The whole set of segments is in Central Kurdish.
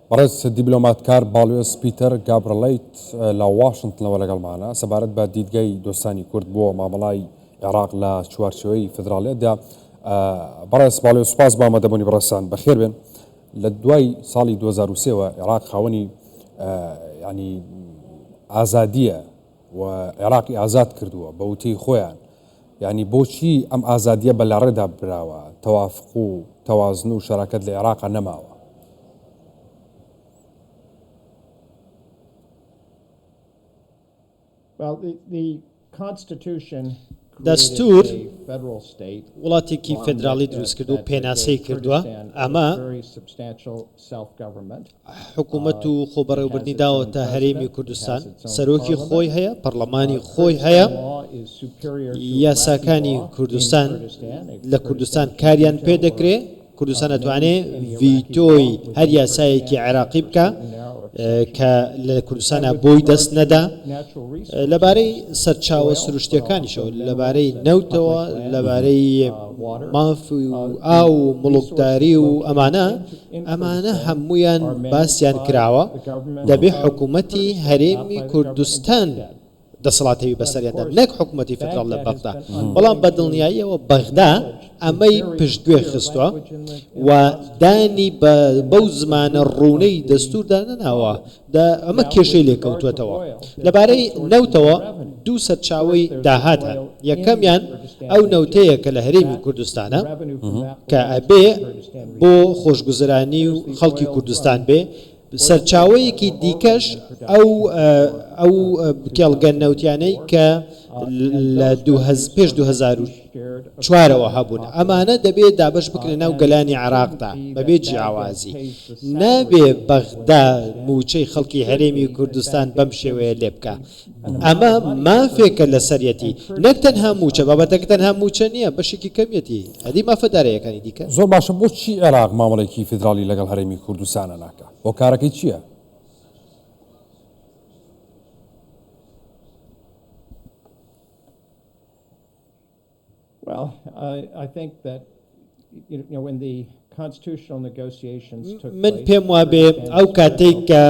بەڕێز دیبلۆماتکار باڵیۆس پیتەر گابرەڵیت لە واشنگتنەوە لەگەڵمانە سەبارەت بە دیدگەی دۆستانی کورد بۆ مامەڵای عێراق لە چوارچێوەی فدراڵیەتدا. بەڕێز باڵیۆس سوپاس بە ئامادەبوونی بەڕێستان بەخێر بێن. لە دوای ساڵی 2023ەوە عێراق خاوەنی ینی ئازادیە و عێراقی ئازاد کردووە بە وتەی خۆیان، ینی بۆچی ئەم ئازادیە بەلاڕێدا براوە، تەوافق و تەوازن و شەراکەت لە عێراقا نەماوە؟ دەستور وڵاتێکی فێدراڵی دروست کردو و پێناسەی کردووە. ئەمە حکوومەت و خۆبەڕێوەبردنی داوەتە هەرێمی کوردستان، سەرۆکی خۆی هەیە، پەرلەمانی خۆی هەیە، یاساکانی کوردستان لە کوردستان کاریان پێ دەکرێت. کوردستان دەتوانێت ڤیتۆی هەر یاسایەکی عێراقی بکە کە لە کوردستانە بۆی دەست نەدا. لەبارەی سەرچاوە سروشتیەکانیشەوە، لەبارەی نەوتەوە، لەبارەی ماف و ئاو و مڵکداری و ئەمانە هەمویان باسییان کراوە. دەبێ حکوومەتی هەرێمی کوردستان دەسەڵاتەوی بەسەریاندا، نەک حکوومەتی فدراڵ لە بەغدا. بەڵام بە دڵنیاییەوە بەغدا ئەمەی پشتگوێ خستووە و دانی بەو زمانە ڕوونەی دەستوردا نەناوە. ئەمە کێشەی لێکەوتوێتەوە. لەبارەی نەوتەوە دوو سەرچاوەی داهاتە. یەکەمیان ئەو نەوتەیە کە لە هەرێمی کوردستانە کە ئەبێ بۆ خۆشگوزەرانی و خەڵکی کوردستان بێ. سەرچاوەیەکی دیکەش ئەو کێڵگە نەوتیانەی کە لە پێش 2004ەوە هەبوون، ئەمانە دەبێت دابش بکرێن ناو گەلانی عێراقدا بەبێ جیاوازی. نابێ بەغدا موچەی خەڵکی هەرێمی کوردستان بەم شێوەیە لێ بکە. ئەمە مافێکە لە سەرەتی، نەک تەنها موچە، بابەتەکە تەنها موچە نییە، بەشێکی کەمیەتی هەدی مافەدارەیەەکانی دیکە. زۆر باشە، بۆچی عێراق مامەڵێکی فدراڵی لەگەڵ هەرێمی کوردستانە ناکە؟ بۆ کارەکەی چییە؟ من پێم وابێ ئەو کاتێک کە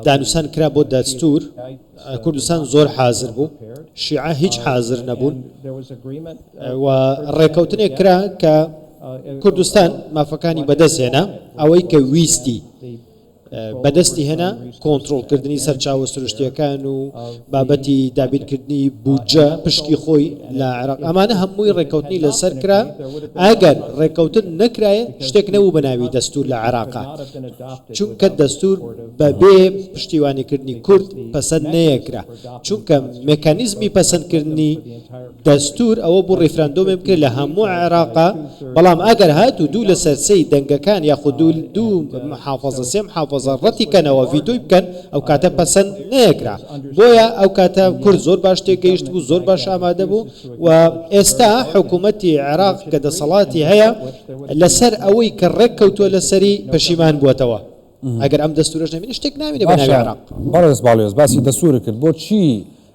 دانووسان کرا بۆ دەستور، کوردستان زۆر حازر بوو، شیعە هیچ حازر نەبوون و ڕێکەوتنێک کرا کە کوردستان مافەکانی بەدەستهێنا، ئەوەی کە ویستی بەدەستی هێنا کۆنتڕۆڵکردنی سەرچاوە سروشتیەکان و بابەتی دابینکردنی بودجە پشکی خۆی لە عێراق. ئەمانە هەمووی ڕێکەوتنی لەسەر کرا. ئەگەر ڕێکەوتن نەکرایە شتێک نەبوو بەناوی دەستور لە عێراقا، چونکە دەستور بەبێ پشتیوانیکردنی کورد پەسەند نەیەکرا، چونکە مێکانیزمی پەسەندکردنی دەستور ئەوە بۆ ڕێفراندۆمێ بکرێت لە هەموو عێراقا. بەڵام ئەگەر هات و دوو لە سەرسەی دەنگەکان یاخود دوو محافەزە سێ محافەزە ڕەتی کەنەوە ڤیتۆی بکەن، ئەو کاتە پەسەند نەیەکرا. بۆیە ئەو کاتە کورد زۆر باش تێگەیشت بوو، زۆر باش ئامادە بوو و ئێستا حکوومەتی عێراق کە دەسەڵاتی هەیە لەسەر ئەوەی کە ڕێککەوتووە لەسەری پەشیمان بووەتەوە. ئەگەر ئەم دەستورەش نەبینی شتێک نامێنێ بە ناوی عێراق. بەڕێز باڵیۆس باسی دەستور کرد. بۆچی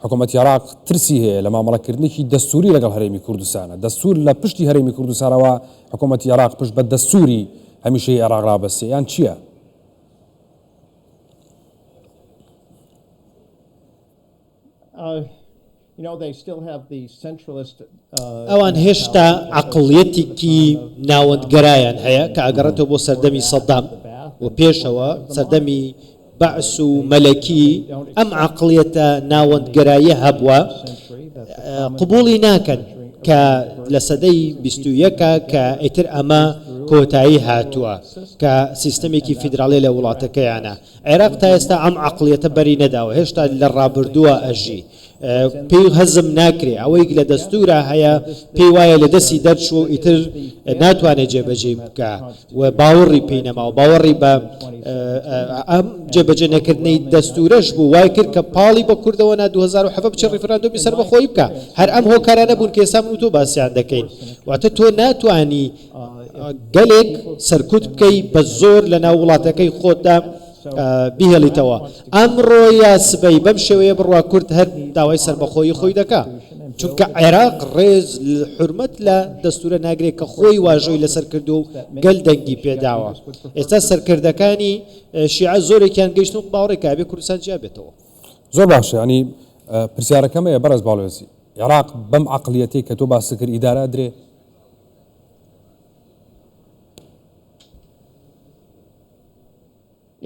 حکوومەتی عێراق ترسی هەیە لە مامەڵەکردنێکی دەستوری لەگەڵ هەرێمی کوردستانە؟ دەستور لە پشتی هەرێمی کوردستانەوە حکوومەتی عێراق پشت بە دەستوری هەمیشەی عێراق ڕابەستێ یان چییە؟ ئەوان هێشتا عەقڵیەتێکی ناوەندگەرایان هەیە کە ئەگەڕێتەوە بۆ سەردەمی سەدام و پێشەوە سەردەمی بەعس و مەلەکی. ئەم عەقڵیەتە ناوەندگەرایە هەبووە، قبوڵی ناکەن کە لە سەدەی 21ەکە کە ئیتر ئەمە کۆتایی هاتووە کە سیستەمێکی فیدراڵی لە وڵاتەکەیانە. عێراق تا ئێستا ئەم عەقڵیەتە بەری نەداوە، هێشتا لە ڕابردووە ئەژی. پێی هەزم ناکرێ، ئەوەی لە دەستورە هەیە پێی وایە لە دەستی دەرچوو ئیتر ناتوانێت جێبەجێ بکە و باوەڕی پێی نەماوە، باوەڕی بە ئەم جێبەجێ نەکردنەی دەستورەش بوو، وای کرد کە پاڵی بە کوردەوە نا 2007 بچێ ڕیفراندۆمی سەر بەخۆی بکە. هەر ئەم هۆکارانە بوون کە ئێستا من و تۆ باسییان دەکەین. واتە تۆ ناتوانی گەلێک سەرکوت بکەی بە زۆر لە ناو وڵاتەکەی خۆتدا بیهێڵیتەوە. ئەمڕۆ یا سبەی بەم شێوەیە بڕوا کورد هەر داوای سەربەخۆیی خۆی دەکا. چونکە عێراق ڕێز حرمەت لە دەستورە ناگرێت کە خۆی واژۆی لەسەر کردو و گەل دەنگی پێداوە ئێستا سەرکردەکانی شیعە زۆرێکیان گەیشتن و باوەڕێک کابێ کوردستان جیا بێتەوە زۆر باشە ینی پرسیارەکەمەیە بەرز باڵێزی عێراق بەم عقلیەتی کە تۆ باسی کرد ئیدارە درێ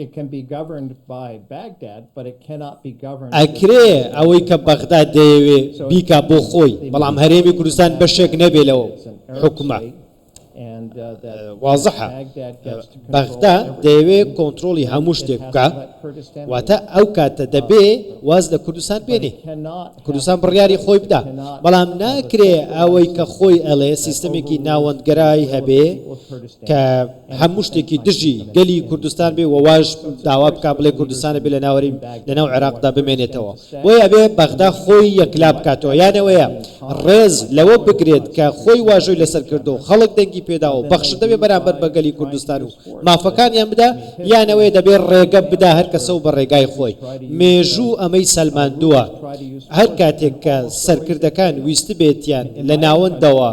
It can be governed by Baghdad, but it cannot be governed. ئەکرێ ئەوەی کە بەغداد دەیەوێ بیکا بۆ خۆی بەڵام هەرێمی کوردستان بەشێک نەبێ لەوە حکومە واضحە بەغدا دەیەوێت کۆنتترۆلی هەموو شتێک بکە واتە ئەو کاتە دەبێ واز لە کوردستان بێنێ کوردستان بڕیاری خۆی بدا بەڵام ناکرێ ئەوەی کە خۆی ئەڵێ سیستەمێکی ناوەندگەرای هەبێ کە هەموو شتێکی دژی گەلی کوردستان بێ وواژ داوا بکە بڵێ کوردستانە بێ لە ناوەری لەناو عێراقدا بمێنێتەوە بۆیە بێ بەغدا خۆی یەکلا بکاتەوە یانەوەیە ڕێز لەوە بگرێت کە خۆی واژۆی لەسەر کردو خەڵک دەنگی پێدا و بەخش دەبێ بەرامبەر بەگەلی کوردستان و مافەکانیان بدا یانەوەی دەبێت ڕێگە بدا هەر کەسە و بە ڕێگای خۆی مێژوو ئەمەی سەلماندووە هەر کاتێک کە سەرکردەکان ویست بێتیان لە ناوەندەوە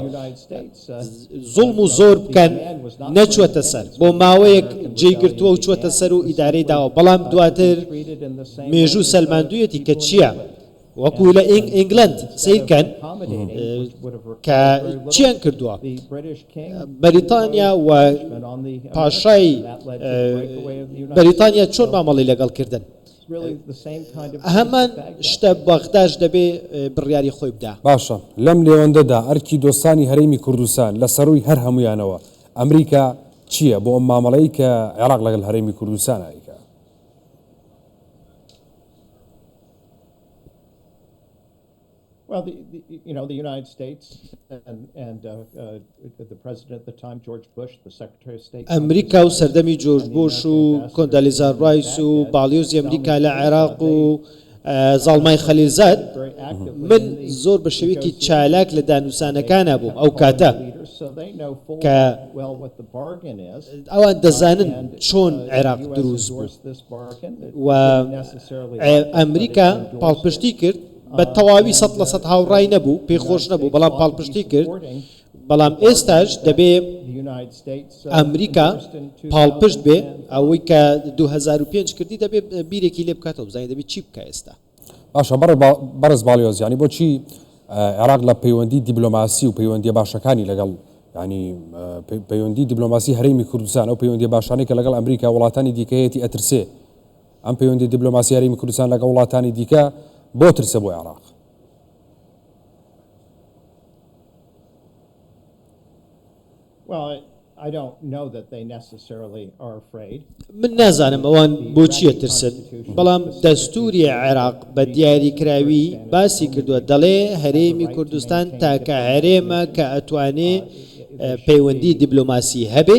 زوڵم و زۆر بکەن نەچوەتە سەر بۆ ماوەیەک جێگرتووە و چوەتە سەر و ئیدارەی داوە بەڵام دواتر مێژوو سەلماندوویەتی کە چییە؟ وەکو لە ئینگلند سیرکەن کە چیان کردووە بەریتانیا و پاشای بەریتانیا چۆن مامەڵی لەگەڵ کردن هەمان شتە بەغداش دەبێ بڕیاری خۆی بدا باشە لەم لێوەندەدا ئەرکی دۆستانی هەرێمی کوردستان لە سەروی هەر هەمویانەوە ئەمریکا چییە بۆ ئەم مامەڵەی کە عێراق لەگەڵ هەرێمی کوردستان ئایکە Well, the United States and the president at the time, George Bush, the Secretary of State. ئەمریکا و سەردەمی جۆرج بۆش و کۆندالیزا ڕایس و باڵیۆزی ئەمریکا لە عێراق و زاڵمای خەلیلزاد من زۆر بە شێوەیەکی چالاک لە دانووسانەکانە بووم ئەو کاتە کە ئەوان دەزانن چۆن عێراق دروست بوو و ئەمریکا پاڵپشتی کرد بە تەواوی 100% هاوڕای نەبوو پێخۆش نەبوو بەڵام پاڵپشتی کرد بەڵام ئێستاش دەبێ ئەمریکا پاڵپشت بێ ئەوەی کە 2005 کردی دەبێ بیرێکی لێ بکاتەوە بزانێت دەبێت چی بکە ئێستا باشە بەرز باڵیۆز ینی بۆچی عێراق لە پەیوەندی دیبلۆماسی و پەیوەندی باشەکانی لەگەڵ ینی پەیوەندی دیبلۆماسی هەرێمی کوردستان ئەو پەیوەندی باشانەی کە لەگەڵ ئەمریکا وڵاتانی دیکەیەتی ئەترسێ ئەم پەیوەندی دیبلۆماسی هەرێمی کوردستان لەگەڵ وڵاتانی دیکە بۆ ترسە بۆ عێراق من نازانم ئەوان بۆچیە ترسن بەڵام دەستوری عێراق بە دیاریکراوی باسی کردووە دەڵێ هەرێمی کوردستان تاکە هەرێمە کە ئەتوانێ پەیوەندی دیبلۆماسی هەبێ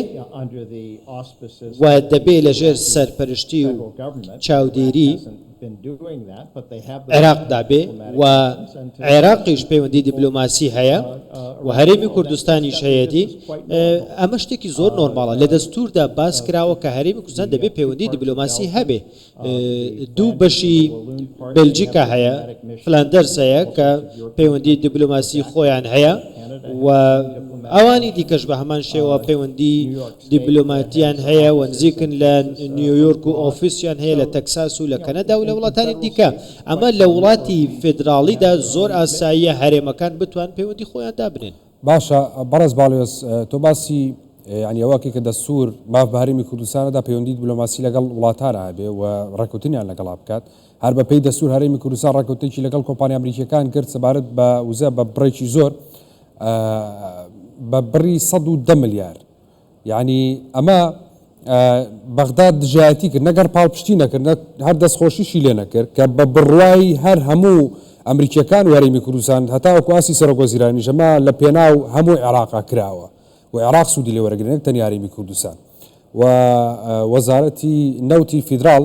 و دەبێ لەژێر سەرپەرشتی و چاودێری عێراق دابێ و عێراقیش پەیوەندی دیبلۆماسی هەیە و هەرێمی کوردستانیش هەیەتی ئەمە شتێکی زۆر نۆرماڵە لە دەستوردا باس کراوە کە هەرێمی کوردستان دەبێت پەیوەندی دیبلۆماسی هەبێ دوو بەشی بلجیکا هەیە فلاندەرس هەیە کە پەیوەندی دیبلۆماسی خۆیان هەیە و ئەوانی دیکەش بە هەمان شێوە پەیوەندی دیبلۆماتیان هەیە و نزیکن لە نیویۆرک و ئۆفیسیان هەیە لە تەکساس و لە کەنەدا و لە وڵاتانی دیکە ئەمە لە وڵاتی فێدراڵیدا زۆر ئاساییە هەرێمەکان بتوان پەیوەندی خۆیان دابنێن باشە بەرز باڵێز تۆ باسی ینی ئەوەکی کە دەستور ماف بە هەرێمی کوردستانەدا پەیوەندی دیبلۆماسی لەگەڵ وڵاتانە هەبێ و ڕێکوتنیان لەگەڵا بکات هەر بە پێی دەستور هەرێمی کوردستان ڕێکوتێکی لەگەڵ کۆمپانیا ئەمریکیەکان کرد سەبارەت بە وزە بە بڕێکی زۆر بە بڕی 110 ملیار یعنی ئەمە بەغداد دژایەتی کرد نەگەر پاڵپشتی نەکرد هەر دەستخۆشیشی لێ نەکرد کە بە بڕوای هەر هەموو ئەمریکیەکان و هەرێمی کوردستان هەتاوەکو ئاسی سەرۆکوەزیرانیش ئەمە لە پێناو هەموو عێراقا کراوە و عێراق سوودی لێ وەرەگرێت تەنیا هەرێمی کوردستان و وەزارەتی نەوتی فیدراڵ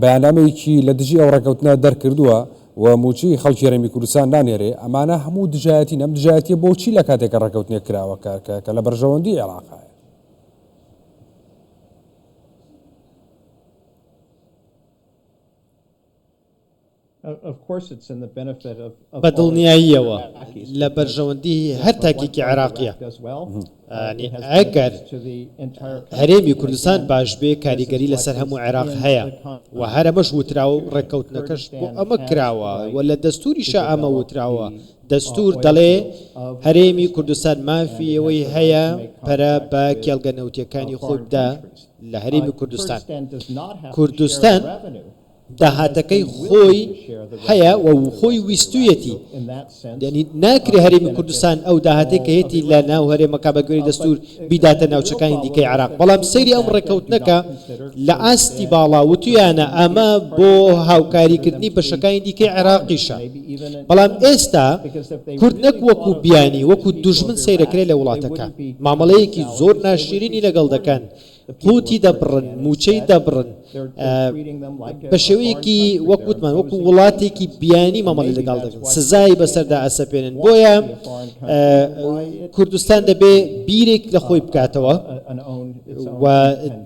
بەیاننامەیەکی لە دژی ئەو ڕێکەوتنە دەرکردووە و موچی خەڵکی هەرێمی کوردستان نانێرێ ئەمانە هەموو دژایەتی ئەم دژایەتیە بۆچی لە کاتێکە ڕێکەوتنێک کراوە کە لە بەرژەوەندی عێراقایە Of course, it's in the benefit of بەدڵنیاییەوە Iraqis لە بەرژەوەندی هەر تاکێکی عێراقیە does well. ینی It has ئەگەر benefits to the entire country. هەرێمی کوردستان باش بێ کاریگەری لەسەر هەموو عێراق هەیە و هەرەمەش وتراوە و ڕێکەوتنەکەش بۆ ئەمە کراوە و لە دەستوریشە ئەمە وتراوە دەستور دەڵێ هەرێمی کوردستان مافیەوەی هەیە پەرە بە کێڵگە نەوتیەکانی خۆی بدا لە هەرێمی کوردستان کوردستان داهاتەکەی خۆی هەیە و خۆی ویستویەتی ینی ناکرێ هەرێمی کوردستان ئەو داهاتێک کە هەیەی لە ناو هەرێمەکە بە گوێرەی دەستور بیداتە ناوچەکانی دیکەی عێراق بەڵام سەیری ئەم ڕێکەوتنەکە لە ئاستی باڵا وتویانە ئەمە بۆ هاوکاریکردنی بەشەکانی دیکەی عێراقیشە بەڵام ئێستا کورد نەک وەکو بیانی وەکو دوژمن سەیرەکرێ لە وڵاتەکە مامەڵەیەکی زۆر ناشرینی لەگەڵ دەکەن قوتی دەبڕن موچەی دەبڕن بە شێوەیەکی وەکوتمان وەکو وڵاتێکی بیانی مامەڵی لەگەڵ دەکەن سزای بەسەردا ئەسەپێنن بۆیە کوردستان دەبێ بیرێک لە خۆی بکاتەوە و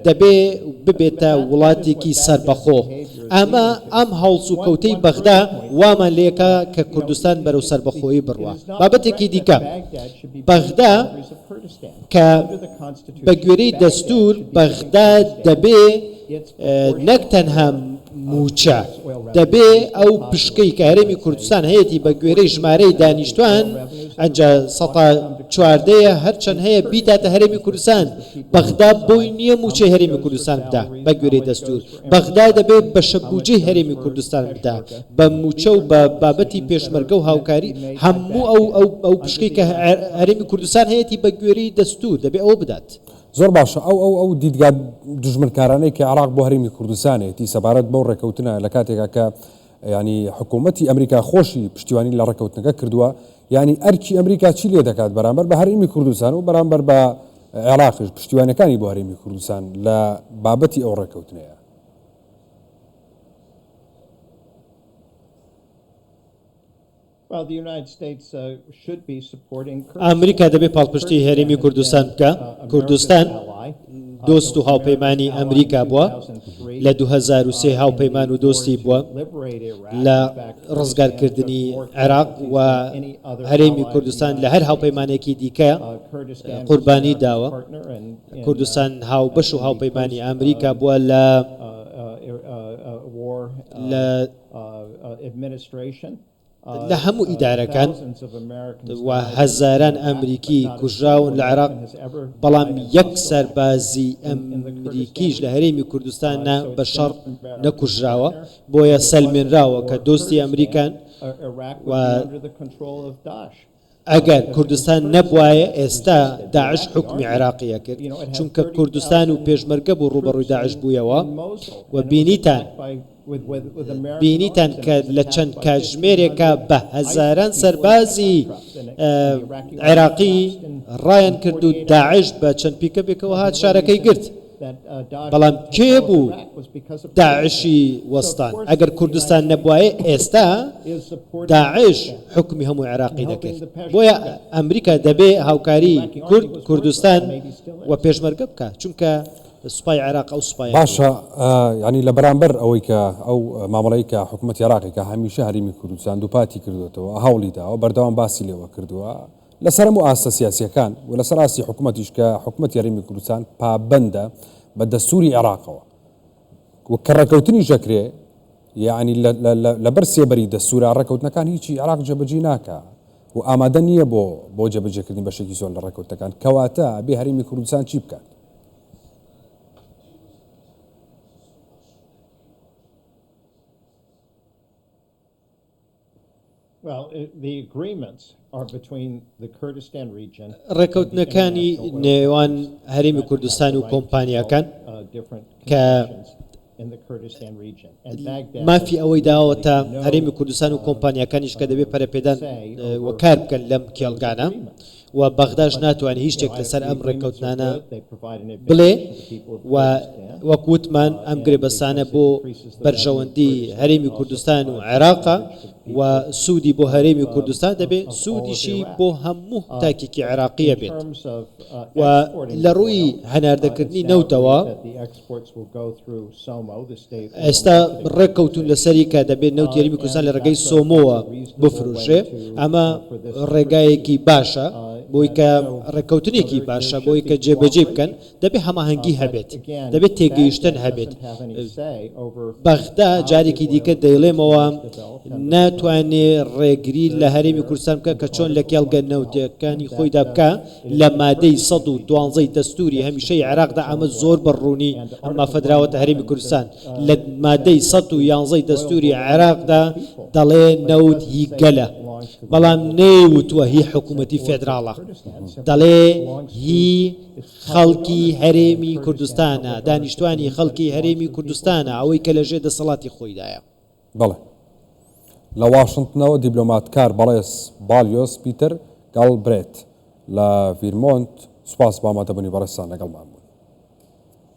دەبێ ببێتە وڵاتێکی سەربەخۆ ئەمە ئەم هەڵس و کەوتەی بەغدا وامان لێکە کە کوردستان بەرەو سەربەخۆیی بڕوە بابەتێکی دیکە بەغدا کە بە گوێرەی دەستور بەغدا دەبێ نەک تەنها موچە دەبێ ئەو پشکەی کە هەرێمی کوردستان هەیەی بە گوێرەی ژمارەی دانیشتوان ئەنجا 14 هەرچەند هەیە بیداتە هەرێمی کوردستان بەغدا بۆی نییە موچەی هەرێمی کوردستان بدا بە گوێرەی دەستور بەغدا دەبێت بە شەبوجەی هەرێمی کوردستان بدا بە موچە و بە بابەتی پێشمەرگە و هاوکاری هەموو ئەو پشکەی کە هەرێمی کوردستان هەیەی بە گوێرەی دەستور دەبێت ئەوە بدات زۆر باشە ئەو دیدگا دژمنکارانەی کە عراق بۆ هەرێمی کوردستانێتی سەبارەت بەو ڕێکەوتنە لە کاتێکا کە ینی حکوومەتی ئەمریکا خۆشی پشتیوانی لە ڕێکەوتنەکە کردووە ینی ئەرکی ئەمریکا چی لێ دەکات بەرامبەر بە هەرێمی کوردستان و بەرامبەر بە عێراقش پشتیوانەکانی بۆ هەرێمی کوردستان لە بابەتی ئەو ڕێکەوتنەیە ئەمریکا دەبێت پاڵپشتی هەرێمی کوردستان بکە کوردستان دۆست و هاوپەیمانی ئەمریکا بووە لە 2003 هاوپەیمان و دۆستی بووە لە ڕزگارکردنی عێراق و هەرێمی کوردستان لە هەر هاوپەیمانێکی دیکە قوربانی داوە کوردستان هاوبەش و هاوپەیمانی ئەمریکا بووە لە لە هەموو ئیدارەکان و هەزاران ئەمریکی کوژراون لە عێراق بەڵام یەک سەربازی ئەمریکیش لە هەرێمی کوردستانە بە شەڕ نەکوژراوە بۆیە سەلمێنراوە کە دۆستی ئەمریکان و ئەگەر کوردستان نەبوایە ئێستا داعش حکمی عێراقیە کرد چونکە کوردستان و پێشمەرگە بۆ ڕوبەڕووی داعش بوویەوە و بینیتان کە لە چەند کاتژمێرێکە بە هەزاران سەربازی عێراقی ڕایان کرد و داعش بە چەند پیکەپێکەوە هات شارەکەی گرت بەڵام کێ بوو داعشی وەستان ئەگەر کوردستان نەبوایە ئێستا داعش حکمی هەموو عێراقی دەکرد بۆیە ئەمریکا دەبێ هاوکاری کوردستان و پێشمەرگە بکە چونکە سوپای عێراق ئەو سوپای باشە ینی لە بەرامبەر ئەوەی کە ئەو مامەڵەی کە حکوومەتی عێراقی کە هەمیشە هەرێمی کوردستان دووپاتی کردوێتەوە هەوڵیداوە بەردەوام باسی لێوە کردووە لەسەر هەموو ئاستە سیاسیەکان و لەسەر ئاستی حکوومەتیش کە حکوومەتی هەرێمی کوردستان پابەندە بە دەستوری عێراقەوە و کە ڕێکەوتنی ژەکرێ یعنی لەبەر سێبەری دەستورە ڕێکەوتنەکان هیچی عێراق جێبەجێ ناکە و ئامادە نییە بۆ جێبەجێکردنی بەشێکی زۆر لە ڕێکەوتەکان کەواتە بێ هەرێمی کوردستان چی بکات ڕێکەوتنەکانی نێوان هەرێمی کوردستان و کۆمپانیاکان کە مافی ئەوەی داوەتە هەرێمی کوردستان و کۆمپانیاکانیش کە دەبێت پەرەپێدان و کار بکەن لەم کێڵگانە و بەغداش ناتوانێت هیچ شتێک لەسەر ئەم ڕێککەوتنانە بڵێ و وەکوتمان ئەم گرێبەستانە بۆ بەرژەوەندی هەرێمی کوردستان و عێراقا و سوودی بۆ هەرێمی کوردستان دەبێت سوودیشی بۆ هەموو تاکێکی عێراقیە بێت و لە ڕووی هەناردەکردنی نەوتەوە ئێستا ڕێککەوتون لەسەری کە دەبێت نەوت یاریمی کوردستان لە ڕێگەی سۆمۆوە بفرۆشێ ئەمە ڕێگایەکی باشە بۆی کە ڕێککەوتنێکی باشە بۆی کە جێبەجێ بکەن دەبێت هەماهەنگی هەبێت دەبێت تێگەیشتن هەبێت بەغدا جارێکی دیکە دەیڵێمەوە ناتوانێت ڕێگری لە هەرێمی کوردستان بکە کە چۆن لە کێڵگە نەوتەکانی خۆیدا بکە لە مادەی 112 دەستوری هەمیشەی عێراقدا ئەمە زۆر بەڕوونی ئەمما فەدراوەتە هەرێمی کوردستان لە مادەی 111 دەستوری عێراقدا دەڵێ نەوت هی گەلە بەڵام نەیوتووە هی حکوومەتی فێدراڵە دەڵێ هی خەڵکی هەرێمی کوردستانە دانیشتوانی خەڵکی هەرێمی کوردستانە ئەوەی کە لەژێ دەسەڵاتی خۆیدایە بەڵێ لە واشنگتنەوە دیبلۆماتکار بەڵێز بالیۆس پیتر گاڵبرێت لە ڤیرمۆنت سوپاس بە ئامادەبوونی بەڕێستان لەگەڵمان